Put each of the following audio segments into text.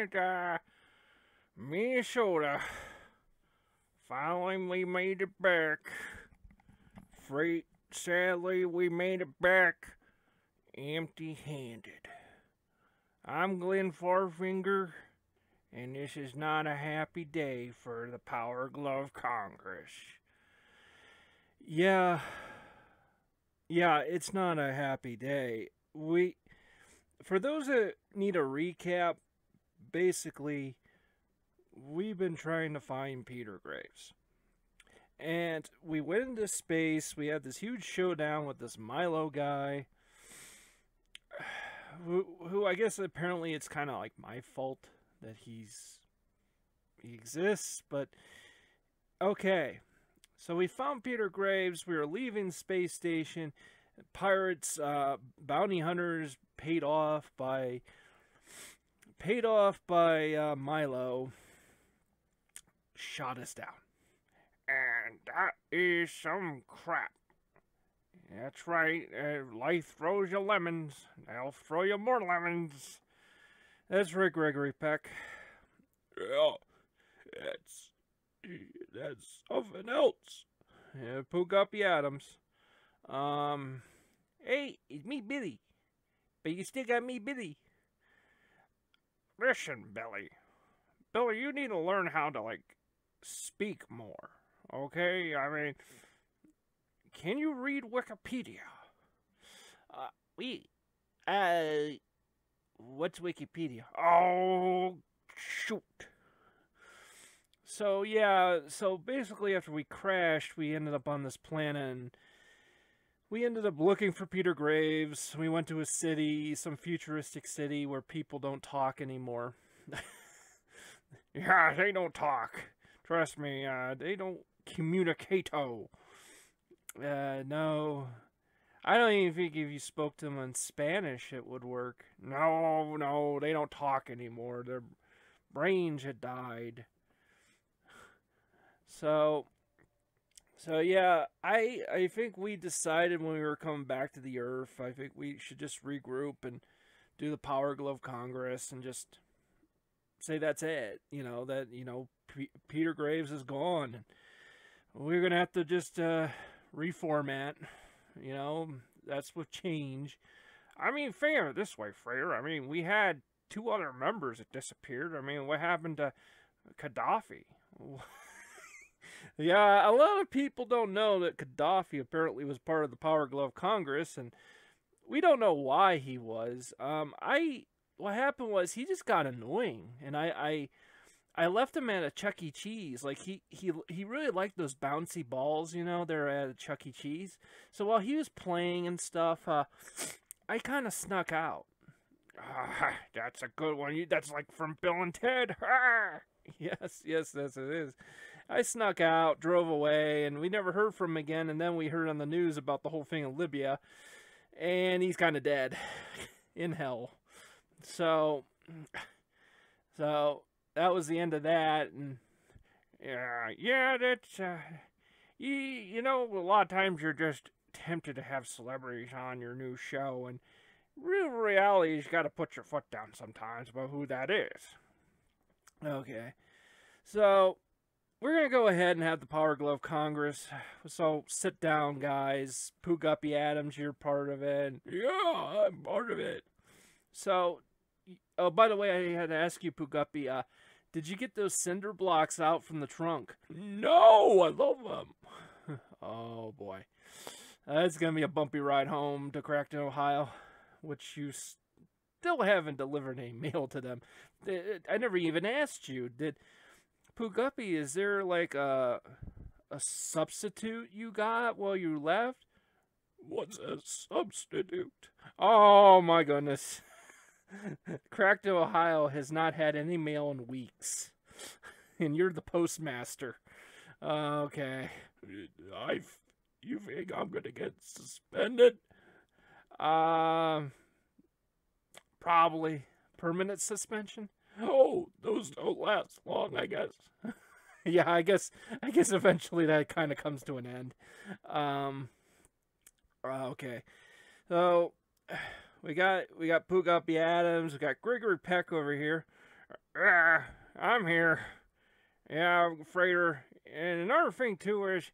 Canada, Minnesota. Finally, we made it back. Sadly, we made it back empty-handed. I'm Glenn Farfinger, and this is not a happy day for the Power Glove Congress. Yeah, it's not a happy day. For those that need a recap, basically, we've been trying to find Peter Graves. And we went into space, we had this huge showdown with this Milo guy, who I guess apparently it's kind of like my fault that he exists, but okay. So we found Peter Graves, we were leaving space station, pirates, bounty hunters paid off by Milo shot us down. And that is some crap. That's right. Life throws you lemons. They'll throw you more lemons. That's right, Gregory Peck. Yeah, that's something else. Yeah, Pugapi Adams. Hey, it's me, Billy. But you still got me, Billy. Listen, Billy. Billy, you need to learn how to, speak more. Okay? I mean, can you read Wikipedia? What's Wikipedia? Oh, shoot. So, yeah, basically after we crashed, we ended up on this planet, and we ended up looking for Peter Graves. We went to a city, some futuristic city where people don't talk anymore. Yeah, they don't talk. Trust me, they don't communicato. No. I don't even think if you spoke to them in Spanish it would work. No, they don't talk anymore. Their brains had died. So yeah, I think we decided when we were coming back to the Earth, I think we should just regroup and do the Power Glove Congress and just say that's it. Peter Graves is gone. And we're going to have to just reformat. That's what change. I mean, fair this way, Frater. I mean, we had 2 other members that disappeared. I mean, what happened to Gaddafi? Yeah, a lot of people don't know that Gaddafi apparently was part of the Power Glove Congress, and we don't know why he was. What happened was he just got annoying, and I left him at a Chuck E. Cheese. Like, he really liked those bouncy balls, they're at a Chuck E. Cheese. So while he was playing and stuff, I kind of snuck out. That's a good one. That's like from Bill and Ted. Yes, it is. I snuck out, drove away, and we never heard from him again. And then we heard on the news about the whole thing in Libya, and he's kind of dead in hell. So that was the end of that. And yeah, that's a lot of times you're just tempted to have celebrities on your new show, and real reality is you got to put your foot down sometimes about who that is. Okay, so we're going to go ahead and have the Power Glove Congress. So sit down, guys. Pugapi Adams, you're part of it. Yeah, I'm part of it. So, oh, by the way, I had to ask you, Pugapi, did you get those cinder blocks out from the trunk? No, I love them. Oh, boy. It's going to be a bumpy ride home to Crackton, Ohio, which you still haven't delivered any mail to them. I never even asked you. Pugapi, is there like a substitute you got while you left? What's a substitute? Oh my goodness. Crackton, Ohio has not had any mail in weeks. And you're the postmaster. Okay. You think I'm gonna get suspended? Probably. Permanent suspension? Oh, those don't last long, I guess. Yeah, I guess eventually that kind of comes to an end. Okay. So we got Pugapi Adams, we got Gregory Peck over here. Yeah, I'm here. Yeah, Frater. And another thing, too, is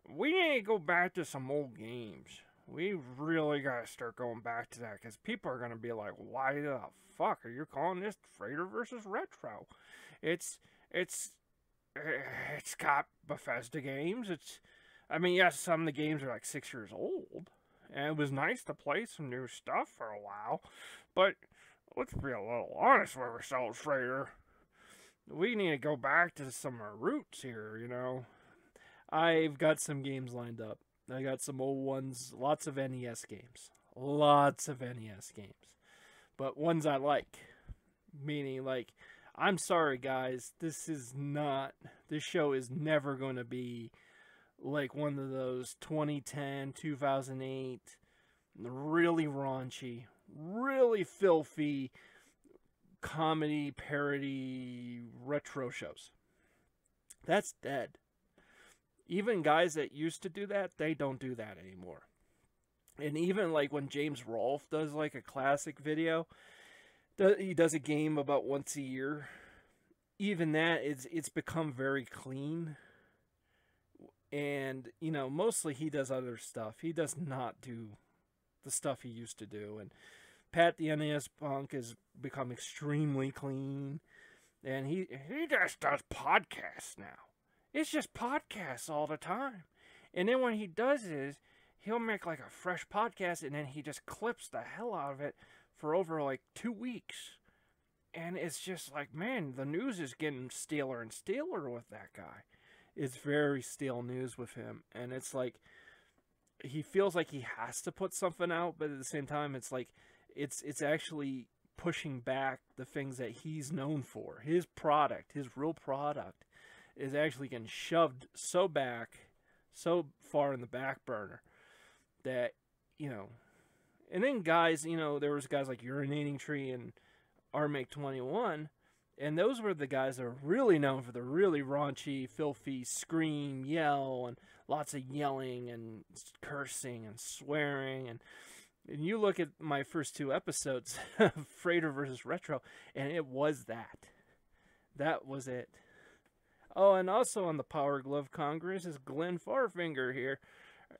we need to go back to some old games. We really got to start going back to that because people are going to be like, why the fuck are you calling this Frater versus Retro? It's, it's, it's got Bethesda games. I mean, yes, some of the games are like 6 years old. And it was nice to play some new stuff for a while. But let's be a little honest with ourselves, Frater. We need to go back to some of our roots here, you know. I've got some games lined up. I got some old ones, lots of NES games. Lots of NES games. But ones I like. Meaning, like, I'm sorry, guys. This show is never going to be like one of those 2010, 2008, really raunchy, really filthy comedy, parody, retro shows. That's dead. Even guys that used to do that, they don't do that anymore. And even like when James Rolfe does like a classic video, he does a game about once a year. Even that, it's become very clean. And, you know, mostly he does other stuff. He does not do the stuff he used to do. And Pat the NES Punk has become extremely clean. And he just does podcasts now. It's just podcasts all the time. And then when he does this, he'll make like a fresh podcast and then he just clips the hell out of it for over like 2 weeks. And it's just like, man, the news is getting steeler and steeler with that guy. It's very stale news with him. And it's like, he feels like he has to put something out, but at the same time, it's like, it's actually pushing back the things that he's known for. His product, his real product, is actually getting shoved so far in the back burner that, you know, and then guys, you know, there was guys like Urinating Tree and Armake 21, and those were the guys that are really known for the really raunchy, filthy scream, yell, and lots of yelling and cursing and swearing. And you look at my first 2 episodes of Frater versus Retro, and it was that. That was it. Oh, and also on the Power Glove Congress is Glenn Farfinger here.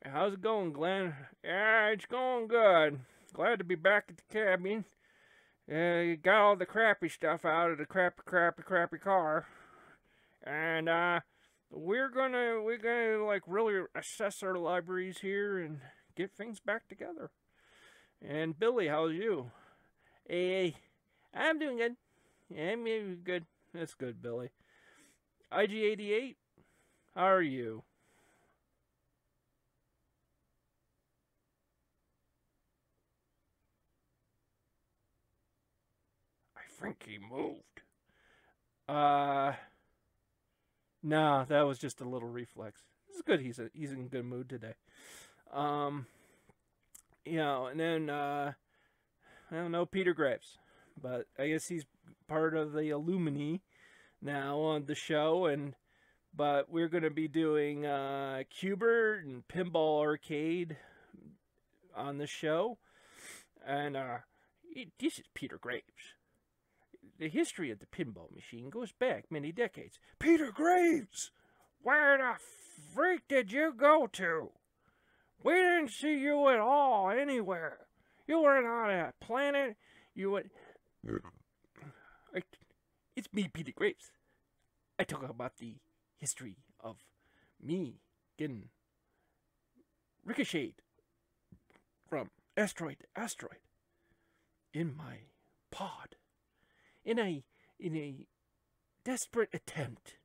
How's it going, Glenn? Yeah, it's going good. Glad to be back at the cabin. You got all the crappy stuff out of the crappy car. And we're gonna like really assess our libraries here and get things back together. And Billy, how's you? Hey, I'm doing good. Yeah, I'm doing good. That's good, Billy. IG88, how are you? I think he moved. No, that was just a little reflex. It's good. He's in good mood today. You know, and then I don't know Peter Graves, but I guess he's part of the Illumini now on the show, but we're gonna be doing Cubert and Pinball Arcade on the show, and this is Peter Graves. The history of the pinball machine goes back many decades. Peter Graves! Where the freak did you go to? We didn't see you at all anywhere. You weren't on a planet. You went... It's me, Peter Graves. I talk about the history of me getting ricocheted from asteroid to asteroid in my pod. In a desperate attempt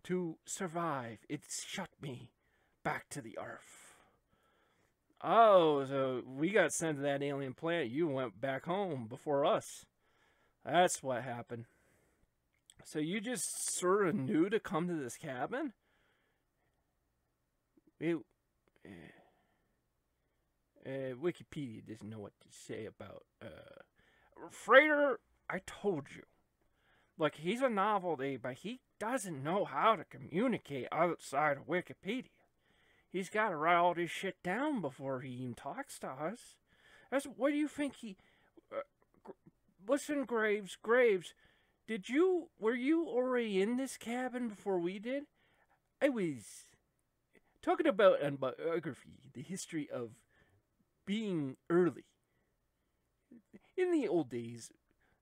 to survive, it shot me back to the Earth. Oh, so we got sent to that alien planet. You went back home before us. That's what happened. So you just sort of knew to come to this cabin? Wikipedia doesn't know what to say about Frater. I told you. Look, he's a novelty, but he doesn't know how to communicate outside of Wikipedia. He's got to write all this shit down before he even talks to us. What do you think he... listen, Graves. were you already in this cabin before we did? I was talking about biography, the history of being early. In the old days,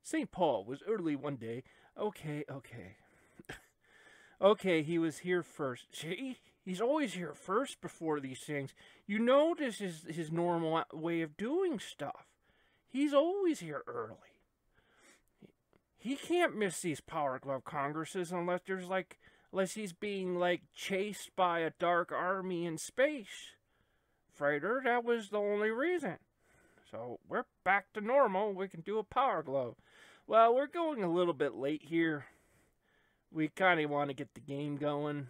St. Paul was early one day. Okay. Okay, he was here first. See? He's always here first before these things. You know this is his normal way of doing stuff. He's always here early. He can't miss these Power Glove Congresses unless he's being, chased by a dark army in space. Frater, that was the only reason. So, we're back to normal. We can do a Power Glove. Well, we're going a little bit late here. We kind of want to get the game going,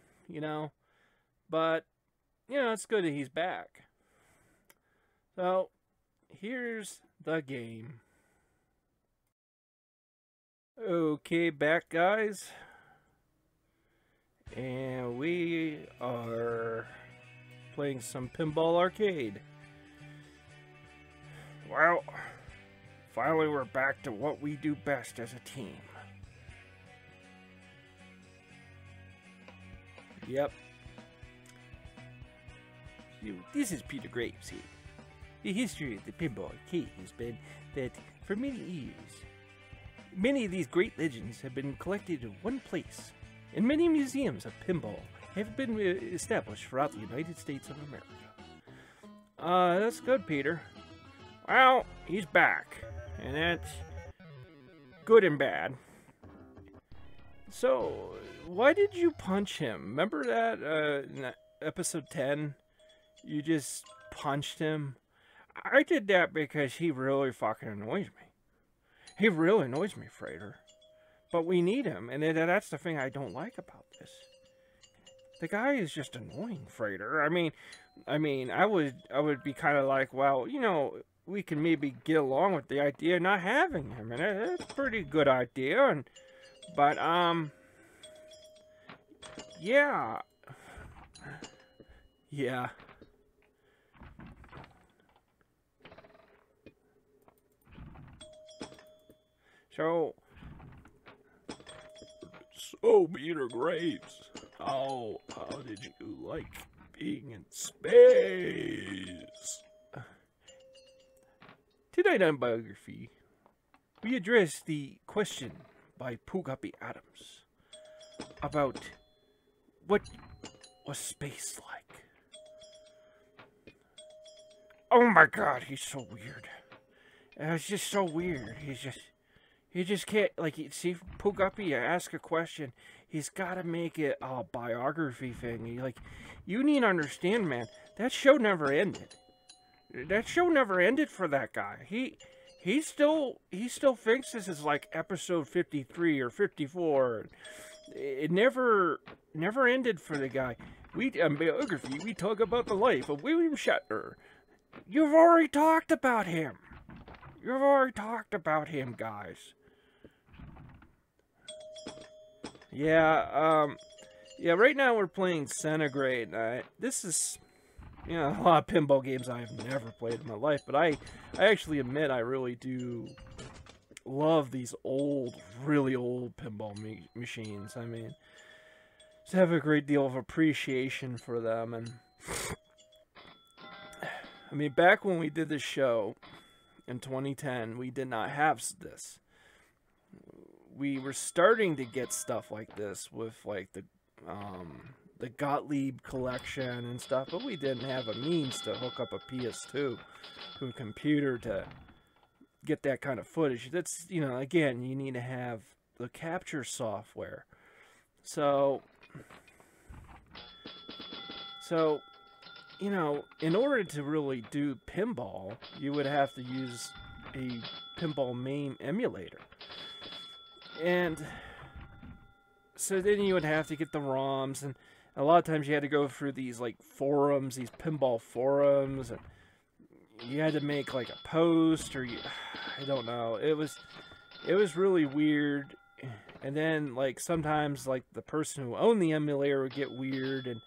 But, it's good that he's back. So, here's the game. Okay, back, guys. And we are playing some Pinball Arcade. Well, finally we're back to what we do best as a team. Yep. This is Peter Graves here. The history of the Pinball Arcade has been that for many years, many of these great legends have been collected in one place, and many museums of pinball have been established throughout the United States of America. That's good, Peter. Well, he's back, and that's good and bad. So, why did you punch him? Remember that in episode 10? You just punched him? I did that because he really fucking annoys me. He really annoys me, Frater. But we need him, and that's the thing I don't like about this. The guy is just annoying, Frater. I mean, I would be kind of like, well, we can maybe get along with the idea of not having him, and that's a pretty good idea. But yeah. So, Peter Graves, how did you like being in space? Tonight on Biography, we address the question by Pugapi Adams about what was space like. Oh my god, he's so weird. It's just so weird. He just can't, see, Pugapi, you ask a question, he's got to make it a biography thing. You need to understand, man, that show never ended. That show never ended for that guy. He still thinks this is like episode 53 or 54. It never ended for the guy. On Biography, we talk about the life of William Shatner. You've already talked about him. You've already talked about him, guys. Yeah, right now we're playing Saderingrad. This is, a lot of pinball games I have never played in my life, but I actually admit I really do love these really old pinball machines. I mean, just have a great deal of appreciation for them. And I mean, back when we did this show in 2010, we did not have this. We were starting to get stuff like this with the Gottlieb collection and stuff, but we didn't have a means to hook up a PS2 to a computer to get that kind of footage. That's, again, you need to have the capture software. So, in order to really do pinball, you would have to use a Pinball MAME emulator. And so then you would have to get the ROMs, and a lot of times you had to go through these forums, these pinball forums, and you had to make a post, or I don't know. It was really weird. And then sometimes the person who owned the emulator would get weird and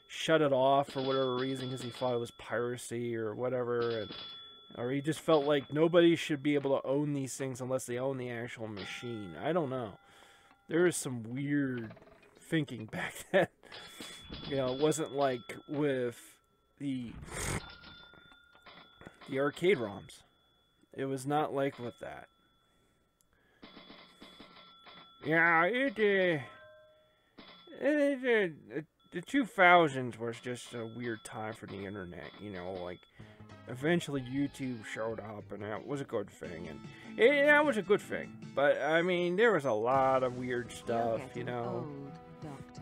shut it off for whatever reason because he thought it was piracy or whatever, or he just felt like nobody should be able to own these things unless they own the actual machine. I don't know. there was some weird thinking back then. You know, it wasn't like with the arcade ROMs. It was not like with that. Yeah, the 2000s was just a weird time for the internet, you know, like, eventually YouTube showed up, and that was a good thing, and that was a good thing, but, I mean, there was a lot of weird stuff, you know. Old, Doctor.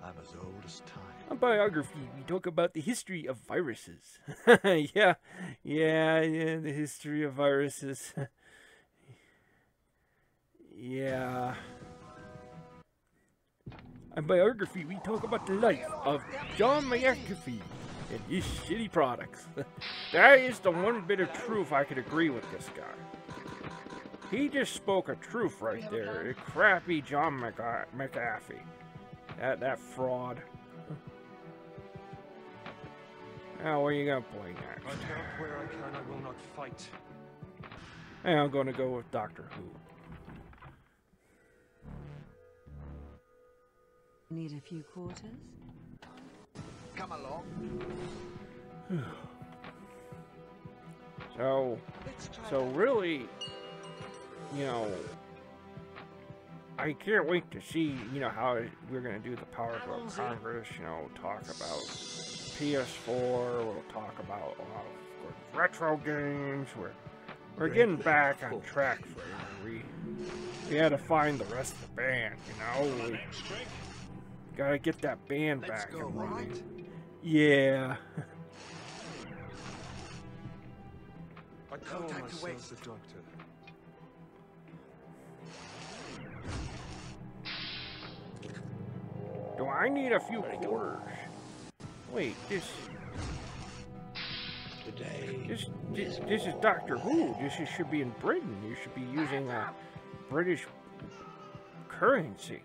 I'm as old as time. On Biography, we talk about the history of viruses. yeah, the history of viruses. Yeah. On Biography, we talk about the life of John McAfee and his shitty products. That is the one bit of truth I could agree with this guy. He just spoke a truth right there. The crappy John McAfee. That fraud. Now, where are you gonna play next? I doubt where I can, I will not fight. Hey, I'm gonna go with Doctor Who. Need a few quarters? Come along. So really, you know, I can't wait to see, you know, how we're gonna do the Power Glove Congress. You know, talk about PS4. We'll talk about a lot of retro games. We're getting back on track for it. We had to find the rest of the band. You know, we gotta get that band back and running. Yeah. I call myself the Doctor. Do I need a few quarters? Wait, this is Doctor Who. Should be in Britain. You should be using a British currency.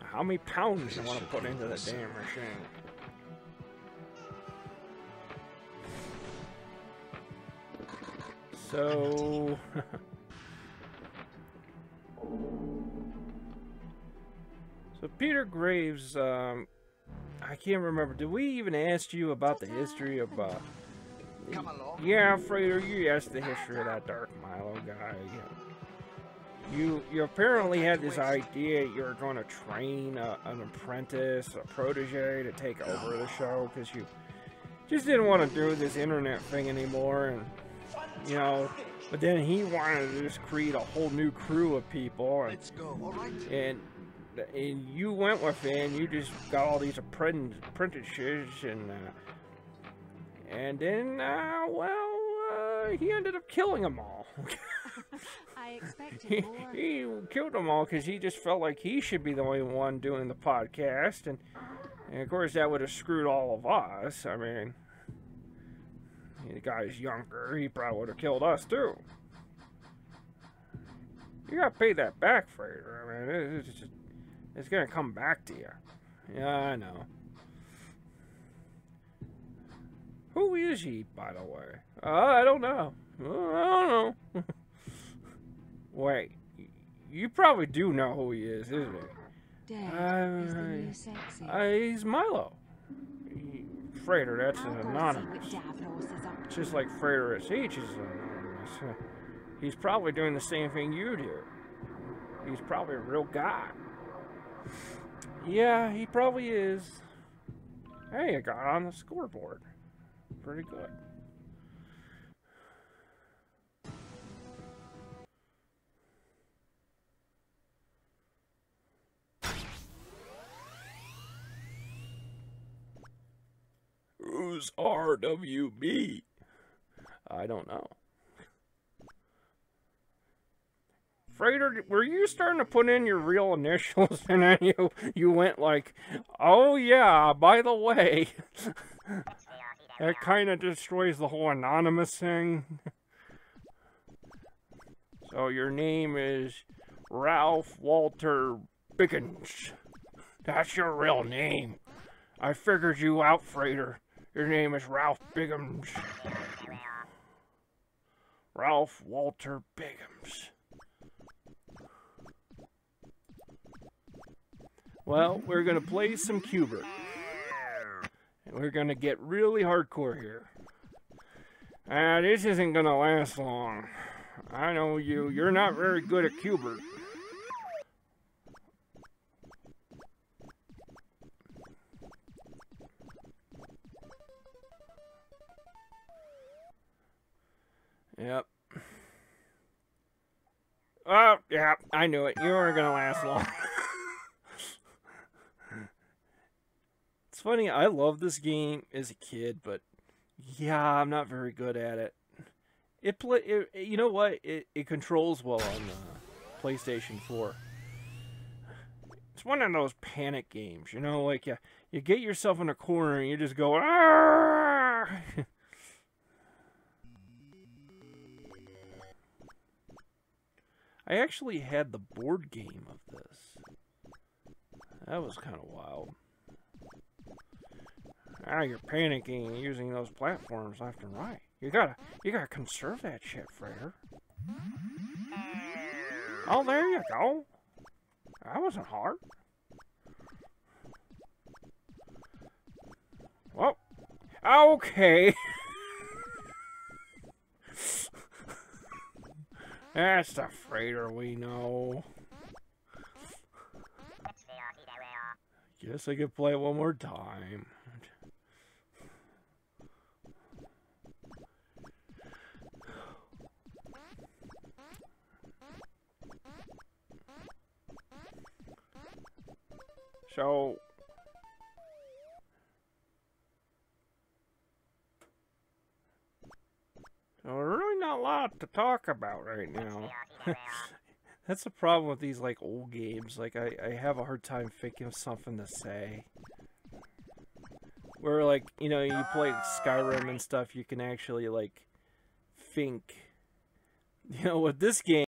How many pounds do you want to put into the damn machine? So... So Peter Graves, I can't remember. Did we even ask you about the history of, Come along. yeah, Frater, you asked the history of that Dark Milo guy. You apparently had this idea you were going to train an apprentice, a protege to take over the show because you just didn't want to do this internet thing anymore, and, you know, but then he wanted to just create a whole new crew of people, and, Let's go, all right? and you went with it, and you just got all these apprentices, and then, he ended up killing them all. I expected more. He killed them all because he just felt like he should be the only one doing the podcast, and of course that would have screwed all of us. I mean, the guy's younger, he probably would have killed us too. You gotta pay that back, Frater. I mean, it's gonna come back to you. Yeah, I know. Who is he, by the way? I don't know. I don't know. Wait, you probably do know who he is, isn't he? Dead is the new sexy. He's Milo. Frater, that's an anonymous. Just like Frater SH is anonymous. He's probably doing the same thing you do. He's probably a real guy. Yeah, he probably is. Hey, I got on the scoreboard. Pretty good. Who's RWB? I don't know. Frater, were you starting to put in your real initials and then you went like, oh yeah, by the way. That kind of destroys the whole anonymous thing. So your name is Ralph Walter Biggins. That's your real name. I figured you out, Frater. Your name is Ralph Biggins. Ralph Walter Biggins. Well, we're gonna play some Cubert. And we're gonna get really hardcore here. This isn't gonna last long. I know you. You're not very good at Cubert. Yep. Oh, yeah, I knew it. You weren't gonna last long. It's funny, I loved this game as a kid, but yeah, I'm not very good at it. You know what? It controls well on the PlayStation 4. It's one of those panic games, you know, like you get yourself in a corner and you just go, "Argh!" I actually had the board game of this. That was kind of wild. You're panicking and using those platforms left and right. You gotta conserve that shit, Frater. Oh, there you go. That wasn't hard. Well, okay. That's the Frater we know. Guess I could play it one more time. So really not a lot to talk about right now. That's the problem with these like old games. Like I have a hard time thinking of something to say. Where like, you know, you play Skyrim and stuff, you can actually like think. You know, with this game